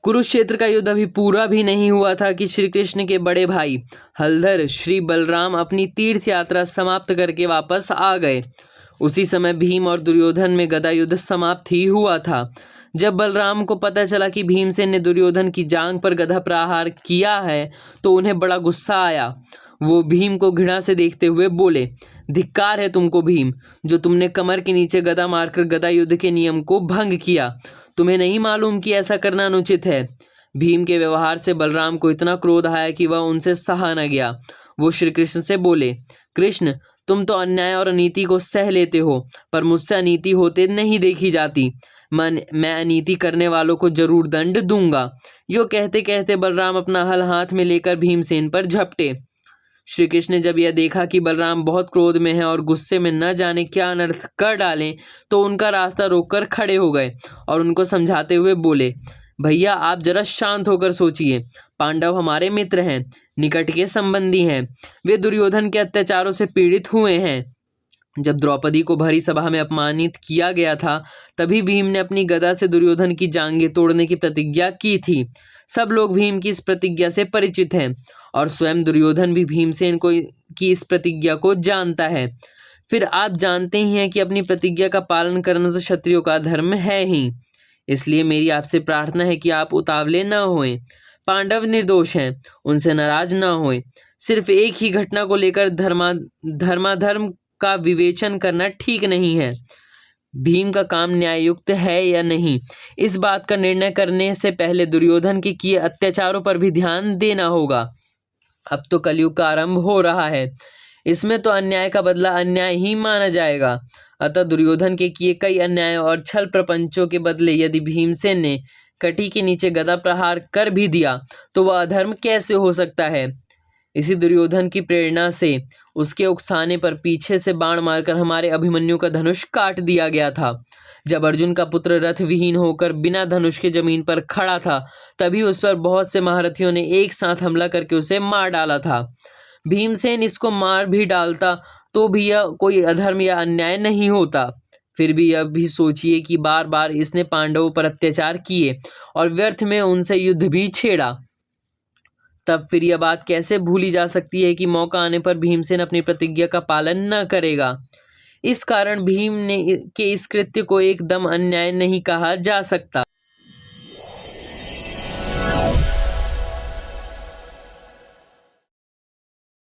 कुरुक्षेत्र का युद्ध अभी पूरा भी नहीं हुआ था कि श्री कृष्ण के बड़े भाई हलधर श्री बलराम अपनी तीर्थ यात्रा समाप्त करके वापस आ गए। उसी समय भीम और दुर्योधन में गदा युद्ध समाप्त ही हुआ था। जब बलराम को पता चला कि भीमसेन ने दुर्योधन की जांघ पर गदा प्रहार किया है तो उन्हें बड़ा गुस्सा आया। वो भीम को घृणा से देखते हुए बोले, धिक्कार है तुमको भीम, जो तुमने कमर के नीचे गदा मारकर गदा युद्ध के नियम को भंग किया। तुम्हें नहीं मालूम कि ऐसा करना अनुचित है। भीम के व्यवहार से बलराम को इतना क्रोध आया कि वह उनसे सहा न गया। वो श्री कृष्ण से बोले, कृष्ण, तुम तो अन्याय और अनीति को सह लेते हो, पर मुझसे अनीति होते नहीं देखी जाती। मैं अनीति करने वालों को जरूर दंड दूंगा। यो कहते कहते बलराम अपना हल हाथ में लेकर भीमसेन पर झपटे। श्री कृष्ण ने जब यह देखा कि बलराम बहुत क्रोध में है और गुस्से में न जाने क्या अनर्थ कर डालें, तो उनका रास्ता रोककर खड़े हो गए और उनको समझाते हुए बोले, भैया आप जरा शांत होकर सोचिए। पांडव हमारे मित्र हैं, निकट के संबंधी हैं। वे दुर्योधन के अत्याचारों से पीड़ित हुए हैं। जब द्रौपदी को भरी सभा में अपमानित किया गया था, तभी भीम ने अपनी गदा से दुर्योधन की जांघें तोड़ने की प्रतिज्ञा की थी। सब लोग भीम की इस प्रतिज्ञा से परिचित हैं और स्वयं दुर्योधन भी भीमसेन की इस प्रतिज्ञा को जानता है। फिर आप जानते ही हैं कि अपनी प्रतिज्ञा का पालन करना तो क्षत्रियों का धर्म है ही। इसलिए मेरी आपसे प्रार्थना है कि आप उतावले न होएं। पांडव निर्दोष हैं, उनसे नाराज न होएं। सिर्फ एक ही घटना को लेकर धर्माधर्म का विवेचन करना ठीक नहीं है। भीम का काम न्याययुक्त है या नहीं, इस बात का निर्णय करने से पहले दुर्योधन के किए अत्याचारों पर भी ध्यान देना होगा। अब तो कलयुग का आरंभ हो रहा है, इसमें तो अन्याय का बदला अन्याय ही माना जाएगा। अतः दुर्योधन के किए कई अन्याय और छल प्रपंचों के बदले यदि भीमसेन ने कटी के नीचे गदा प्रहार कर भी दिया तो वह अधर्म कैसे हो सकता है। इसी दुर्योधन की प्रेरणा से उसके उकसाने पर पीछे से बाण मारकर हमारे अभिमन्यु का धनुष काट दिया गया था। जब अर्जुन का पुत्र रथ विहीन होकर बिना धनुष के जमीन पर खड़ा था, तभी उस पर बहुत से महारथियों ने एक साथ हमला करके उसे मार डाला था। भीमसेन इसको मार भी डालता तो भी यह कोई अधर्म या अन्याय नहीं होता। फिर भी यह भी सोचिए कि बार बार इसने पांडवों पर अत्याचार किए और व्यर्थ में उनसे युद्ध भी छेड़ा। तब फिर यह बात कैसे भूली जा सकती है कि मौका आने पर भीमसेन अपनी प्रतिज्ञा का पालन न करेगा। इस कारण भीम ने के इस कृत्य को एकदम अन्याय नहीं कहा जा सकता।